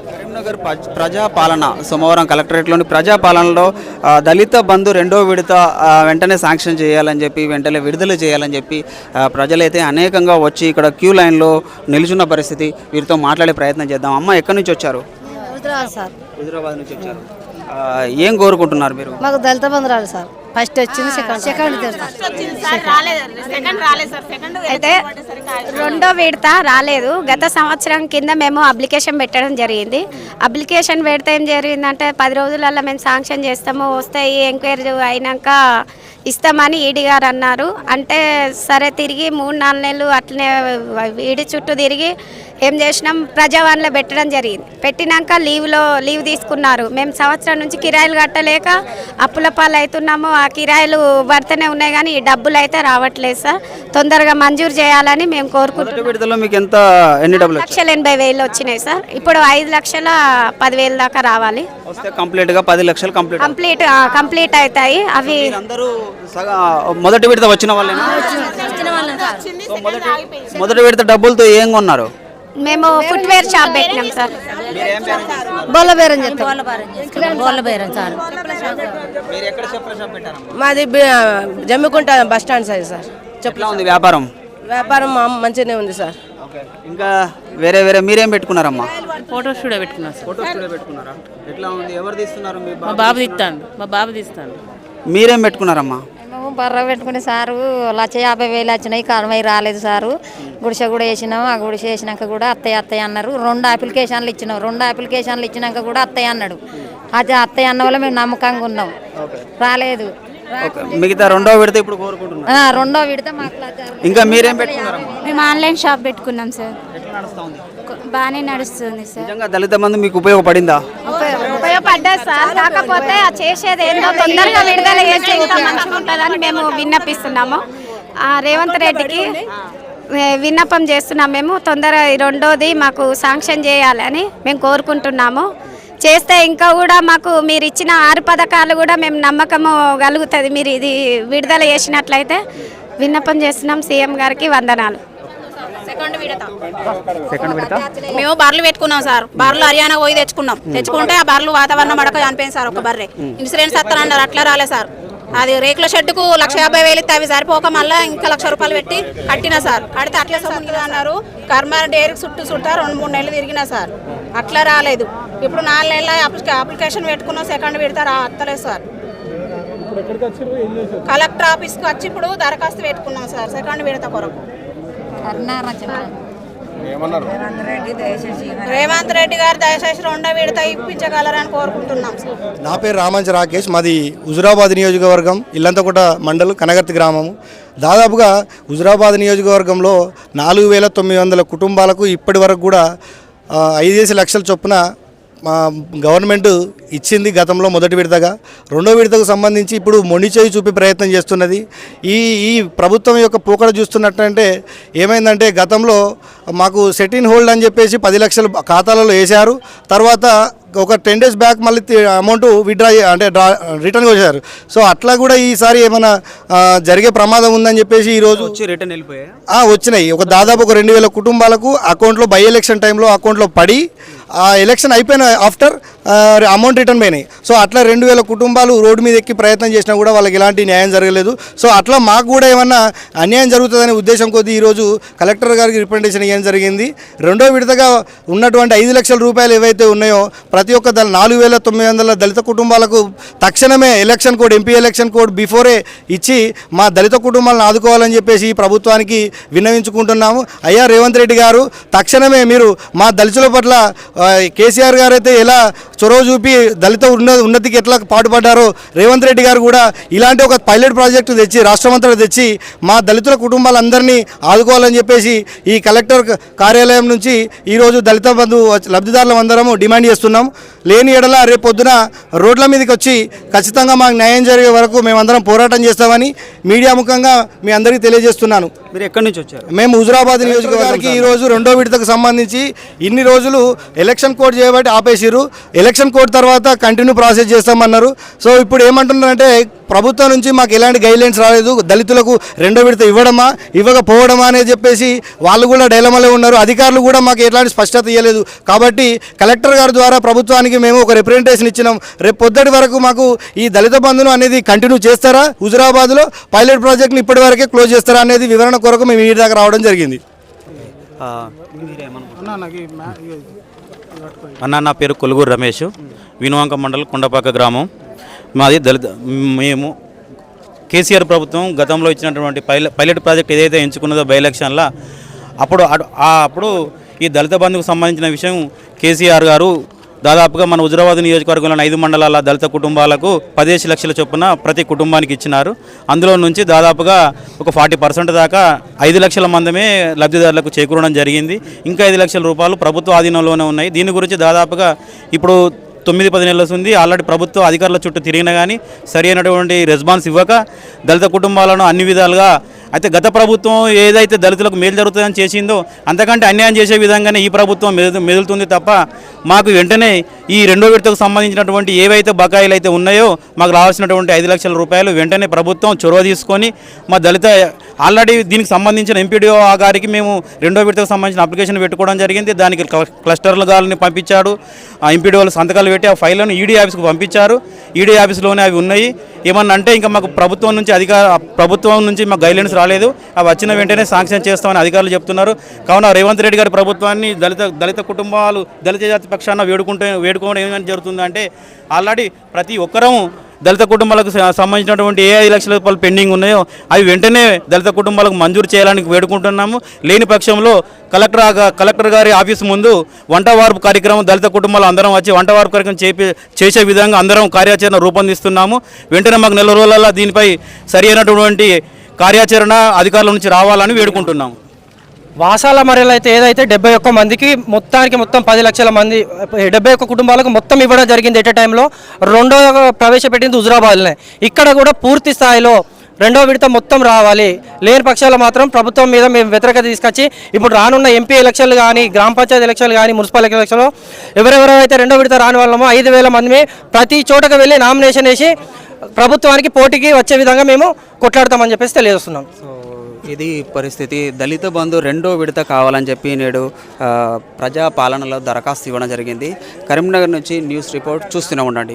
కరీంనగర్ ప్రజాపాలన సోమవారం కలెక్టరేట్లోని ప్రజాపాలనలో దళిత బంధు రెండో విడత వెంటనే శాంక్షన్ చేయాలని చెప్పి వెంటనే విడుదల చేయాలని చెప్పి ప్రజలైతే అనేకంగా వచ్చి ఇక్కడ క్యూ లైన్లో నిలుచున్న పరిస్థితి. వీరితో మాట్లాడే ప్రయత్నం చేద్దాం. అమ్మ ఎక్కడి నుంచి వచ్చారు? హైదరాబాద్ నుంచి వచ్చారు. ఏం కోరుకుంటున్నారు మీరు? మాకు దళిత బంధు రాలేదు సార్. ఫస్ట్ వచ్చింది, సెకండ్ అయితే రెండో విడత రాలేదు. గత సంవత్సరం కింద మేము అప్లికేషన్ పెట్టడం జరిగింది. అప్లికేషన్ పెడితే ఏం జరిగిందంటే 10 రోజులలో మేము శాంక్షన్ చేస్తాము, వస్తాయి, ఎంక్వైరీ అయినాక ఇస్తామని ఈడీ గారు అన్నారు. అంటే సరే తిరిగి 3-4 నెలలు అట్లనే ఈడీ చుట్టూ తిరిగి ఏం చేసినాం, ప్రజావాణిలో పెట్టడం జరిగింది. పెట్టినాక లీవ్ తీసుకున్నారు. మేము సంవత్సరం నుంచి కిరాయిలు కట్టలేక అప్పుల పాలు అవుతున్నాము. ఆ కిరాయిలు పడుతూనే ఉన్నాయి కానీ ఈ డబ్బులు అయితే రావట్లేదు సార్. తొందరగా మంజూరు చేయాలని మేము కోరుకుంటున్నాం. 1,80,000 వచ్చినాయి సార్. ఇప్పుడు 5,10,000 దాకా రావాలి. కంప్లీట్గా 10 లక్షలు కంప్లీట్ అవుతాయి. అవి మొదటి విడత వచ్చిన వాళ్ళే. మొదటి విడత డబ్బులతో ఏం కొన్నారు? మేము ఫుట్వేర్ షాప్ పెట్టినాం సార్. బోలబేరం సార్. మాది Jammikunta bus stand side sir. ఎట్లా ఉంది వ్యాపారం? వ్యాపారం మంచిగానే ఉంది సార్. ఇంకా వేరే మీరేం పెట్టుకున్నారమ్మా? ఫోటో స్టూడియో పెట్టుకున్నారు. ఫోటో స్టూడియో పెట్టుకున్నారా? ఎట్లా ఉంది? ఎవరు తీస్తున్నారు? మా బాబు తీస్తాను. మీరేం పెట్టుకున్నారమ్మా? మేము బర్ర పెట్టుకునే సారు 1,50,000 వచ్చినాయి. 40 రాలేదు సారు. గుడిసె కూడా వేసినాము. ఆ గుడిసె వేసినాక కూడా అత్తయ్య అన్నారు. 2 అప్లికేషన్లు ఇచ్చినాం. 2 అప్లికేషన్లు ఇచ్చినాక కూడా అత్తయ్య అన్నాడు. అది అత్తయ్య అన్న వల్ల మేము నమ్మకంగా ఉన్నాం. రాలేదు. మిగతా రెండో విడత ఇప్పుడు కోరుకుంటున్నాం. రెండో విడత మాకు ఇంకా మీరేం పెట్టుకున్నారమ్మా? మేము ఆన్లైన్ షాప్ పెట్టుకున్నాం సార్. బాగానే నడుస్తుంది సార్. నిజంగా దళిత బంధు మీకు ఉపయోగపడిందా? ఉపయోగపడ్డా సార్. కాకపోతే చేసేది ఏందో తొందరగా విడుదల చేస్తే ఇంకా మంచిగా ఉంటుందని మేము విన్నపిస్తున్నాము. రేవంత్ రెడ్డికి విన్నపం చేస్తున్నాం. మేము తొందరగా రెండోది మాకు శాంక్షన్ చేయాలని మేము కోరుకుంటున్నాము. చేస్తే ఇంకా కూడా మాకు మీరు ఇచ్చిన 6 పథకాలు కూడా మేము నమ్మకము కలుగుతుంది. మీరు ఇది విడుదల చేసినట్లయితే విన్నపం చేస్తున్నాం. సీఎం గారికి వందనాలు. సెకండ్ విడత మేము బర్రెలు పెట్టుకున్నాం సార్. బర్రెలు హర్యానా పోయి తెచ్చుకుంటే ఆ బర్రెలు వాతావరణం పడక చనిపోయింది సార్. ఒక బర్రె ఇన్సూరెన్స్ వస్తానన్నారు, అట్లా రాలే సార్. అది రేకుల షెడ్డుకు 1,50,000 ఇస్తే అవి సరిపోక మళ్ళీ ఇంకా ₹1,00,000 పెట్టి కట్టినా సార్. కడితే అట్లా సొమ్ము అన్నారు. కర్మార్ డైరీకి చుట్టా 2-3 నెలలు తిరిగినా సార్. అట్లా రాలేదు. ఇప్పుడు 4 నెలల అప్లికేషన్ పెట్టుకున్నాం. సెకండ్ విడత అత్తలేదు సార్. కలెక్టర్ ఆఫీస్కి వచ్చి ఇప్పుడు దరఖాస్తు పెట్టుకున్నాం సార్ సెకండ్ విడత కొరకు. రేవంత్ రెడ్డి గారు దయచేసి రెండో విడత ఇప్పించగలరని కోరుకుంటున్నాం సార్. నా పేరు రామంచ రాకేష్. మాది హుజురాబాద్ నియోజకవర్గం, ఇల్లంతకోట మండలం, కనగర్తి గ్రామము. దాదాపుగా హుజురాబాద్ నియోజకవర్గంలో 4,900 కుటుంబాలకు ఇప్పటి వరకు కూడా 5 లక్షల చొప్పున గవర్నమెంట్ ఇచ్చింది గతంలో మొదటి విడతగా. రెండో విడతకు సంబంధించి ఇప్పుడు మొండిచేయి చూపి ప్రయత్నం చేస్తున్నది. ఈ ప్రభుత్వం యొక్క పోకడ చూస్తున్నట్టంటే ఏమైందంటే గతంలో మాకు సెట్ ఇన్ హోల్డ్ అని చెప్పేసి 10 లక్షలు ఖాతాలలో వేశారు. తర్వాత ఒక 10 days బ్యాక్ మళ్ళీ అమౌంట్ రిటర్న్ వచ్చారు. సో అట్లా కూడా ఈసారి ఏమైనా జరిగే ప్రమాదం ఉందని చెప్పేసి ఈరోజు వచ్చినాయి. దాదాపు 2,000 కుటుంబాలకు అకౌంట్లో బై ఎలక్షన్ టైంలో అకౌంట్లో పడి ఆ ఎలక్షన్ అయిపోయిన ఆఫ్టర్ అమౌంట్ రిటర్న్ పోయినాయి. సో అట్లా 2,000 కుటుంబాలు రోడ్డు మీద ఎక్కి ప్రయత్నం చేసినా కూడా వాళ్ళకి ఎలాంటి న్యాయం జరగలేదు. సో అట్లా మాకు కూడా ఏమన్నా అన్యాయం జరుగుతుందనే ఉద్దేశం కొద్దీ ఈరోజు కలెక్టర్ గారికి రిప్రజెంటేషన్ ఇవ్వడం జరిగింది. రెండో విడతగా ఉన్నటువంటి 5 లక్షల రూపాయలు ఏవైతే ఉన్నాయో ప్రతి ఒక్క 4,900 దళిత కుటుంబాలకు తక్షణమే election code, MP election code before ఇచ్చి మా దళిత కుటుంబాలను ఆదుకోవాలని చెప్పేసి ఈ ప్రభుత్వానికి విన్నవించుకుంటున్నాము. అయ్యా రేవంత్ రెడ్డి గారు, తక్షణమే మీరు మా దళితుల పట్ల కేసీఆర్ గారు అయితే ఎలా చొరవ చూపి దళిత ఉన్నతికి ఎట్లా పాటుపడ్డారో రేవంత్ రెడ్డి గారు కూడా ఇలాంటి ఒక పైలట్ ప్రాజెక్టు తెచ్చి రాష్ట్రమంతటా తెచ్చి మా దళితుల కుటుంబాలందరినీ ఆదుకోవాలని చెప్పేసి ఈ కలెక్టర్ కార్యాలయం నుంచి ఈరోజు దళిత బంధు లబ్ధిదారులం అందరము డిమాండ్ చేస్తున్నాం. లేని ఎడల రేపొద్దున రోడ్ల మీదకి వచ్చి ఖచ్చితంగా మాకు న్యాయం జరిగే వరకు మేమందరం పోరాటం చేస్తామని మీడియా ముఖంగా మీ అందరికీ తెలియజేస్తున్నాను. మీరు ఎక్కడి నుంచి వచ్చారు? మేము హుజురాబాద్ నియోజకవర్గానికి ఈరోజు రెండో విడతకు సంబంధించి ఇన్ని రోజులు ఎలక్షన్ కోడ్ చేయబట్టి ఆపేసిరు. ఎలక్షన్ కోడ్ తర్వాత కంటిన్యూ ప్రాసెస్ చేస్తామన్నారు. సో ఇప్పుడు ఏమంటున్నారంటే ప్రభుత్వం నుంచి మాకు ఎలాంటి గైడ్లైన్స్ రాలేదు, దళితులకు రెండో విడత ఇవ్వడమా ఇవ్వకపోవడమా అనేది చెప్పేసి వాళ్ళు కూడా డైలమాలో ఉన్నారు. అధికారులు కూడా మాకు ఎలాంటి స్పష్టత ఇవ్వలేదు. కాబట్టి కలెక్టర్ గారి ద్వారా ప్రభుత్వానికి మేము ఒక రిప్రజెంటేషన్ ఇచ్చినాం. రేపు పొద్దుటి వరకు మాకు ఈ దళిత బంధును అనేది కంటిన్యూ చేస్తారా, హుజురాబాద్లో పైలట్ ప్రాజెక్ట్ని ఇప్పటి వరకే క్లోజ్ చేస్తారా అనేది వివరణ కొరకు మేము ఈ దాకా రావడం జరిగింది. అన్న, నా పేరు కొలుగూరు రమేష్, వినువంక మండలం కొండపాక గ్రామం. మాది దళిత. మేము కేసీఆర్ ప్రభుత్వం గతంలో ఇచ్చినటువంటి పైలట్ ప్రాజెక్ట్ ఏదైతే ఎంచుకున్నదో బై ఎలక్షన్లో అప్పుడు ఈ దళిత బంధుకు సంబంధించిన విషయం కేసీఆర్ గారు దాదాపుగా మన హుజురాబాద్ నియోజకవర్గంలోని 5 మండలాల దళిత కుటుంబాలకు 15 లక్షల చొప్పున ప్రతి కుటుంబానికి ఇచ్చినారు. అందులో నుంచి దాదాపుగా ఒక 40% దాకా 5 లక్షల మందమే లబ్ధిదారులకు చేకూరడం జరిగింది. ఇంకా 5 లక్షల రూపాయలు ప్రభుత్వ ఆధీనంలోనే ఉన్నాయి. దీని గురించి దాదాపుగా ఇప్పుడు 9-10 నెలలు ఉంది. ఆల్రెడీ ప్రభుత్వ అధికారుల చుట్టూ తిరిగినా కానీ సరి అయినటువంటి రెస్పాన్స్ ఇవ్వక దళిత కుటుంబాలను అన్ని విధాలుగా, అయితే గత ప్రభుత్వం ఏదైతే దళితులకు మేలు జరుగుతుందని చేసిందో అంతకంటే అన్యాయం చేసే విధంగానే ఈ ప్రభుత్వం మెదులుతుంది తప్ప మాకు వెంటనే ఈ రెండో విడతకు సంబంధించినటువంటి ఏవైతే బకాయిలు అయితే ఉన్నాయో మాకు రావాల్సినటువంటి 5 లక్షల రూపాయలు వెంటనే ప్రభుత్వం చొరవ తీసుకొని మా దళిత ఆల్రెడీ దీనికి సంబంధించిన ఎంపీడీఓ గారికి మేము రెండో విడతకు సంబంధించిన అప్లికేషన్ పెట్టుకోవడం జరిగింది. దానికి క్లస్టర్ల గారిని పంపించాడు. ఆ ఎంపీడీఓలు సంతకాలు పెట్టి ఆ ఫైళ్ళను ఈడీ ఆఫీస్కి పంపించారు. ఈడీ ఆఫీస్లోనే అవి ఉన్నాయి. ఏమన్నా అంటే ఇంకా మాకు ప్రభుత్వం నుంచి మాకు గైడ్లైన్స్ రాలేదు. అవి వచ్చిన వెంటనే శాంక్షన్ చేస్తామని అధికారులు చెప్తున్నారు. కావున రేవంత్ రెడ్డి గారి ప్రభుత్వాన్ని దళిత కుటుంబాలు దళిత జాతి పక్షాన వేడుకోవడం ఏమైనా జరుగుతుందంటే ఆల్రెడీ ప్రతి ఒక్కరూ దళిత కుటుంబాలకు సంబంధించినటువంటి ఏ 5 లక్షల రూపాయలు పెండింగ్ ఉన్నాయో అవి వెంటనే దళిత కుటుంబాలకు మంజూరు చేయాలని వేడుకుంటున్నాము. లేని పక్షంలో కలెక్టర్ గారి ఆఫీస్ ముందు వంట వార్పు కార్యక్రమం దళిత కుటుంబాలు అందరం వచ్చి వంట వార్పు కార్యక్రమం చేసే విధంగా అందరం కార్యాచరణ రూపొందిస్తున్నాము. వెంటనే మాకు 4 రోజులలో దీనిపై సరి అయినటువంటి కార్యాచరణ అధికారుల నుంచి రావాలని వేడుకుంటున్నాము. వాసాల మర్యాలు అయితే ఏదైతే 71 మందికి మొత్తం 10 లక్షల మంది 71 కుటుంబాలకు మొత్తం ఇవ్వడం జరిగింది. ఎట్ టైంలో రెండో ప్రవేశపెట్టింది హుజురాబాద్లోనే. ఇక్కడ కూడా పూర్తి స్థాయిలో రెండో విడత మొత్తం రావాలి. లేని పక్షాలు మాత్రం ప్రభుత్వం మీద మేము వ్యతిరేకత తీసుకొచ్చి ఇప్పుడు రానున్న ఎంపీ ఎలక్షన్లు కానీ, గ్రామ పంచాయతీ ఎలక్షన్లు కానీ, మున్సిపల్ ఎలక్షన్లో ఎవరెవరైతే రెండో విడత రాని వాళ్ళమో 5,000 మంది ప్రతి చోటకు వెళ్ళి నామినేషన్ వేసి ప్రభుత్వానికి పోటీకి వచ్చే విధంగా మేము కొట్లాడతామని చెప్పేసి తెలియజేస్తున్నాం. ఇది పరిస్థితి. దళిత బంధు రెండో విడత కావాలని చెప్పి నేడు ప్రజాపాలనలో దరఖాస్తు ఇవ్వడం జరిగింది. కరీంనగర్ నుంచి న్యూస్ రిపోర్ట్ చూస్తూనే ఉండండి.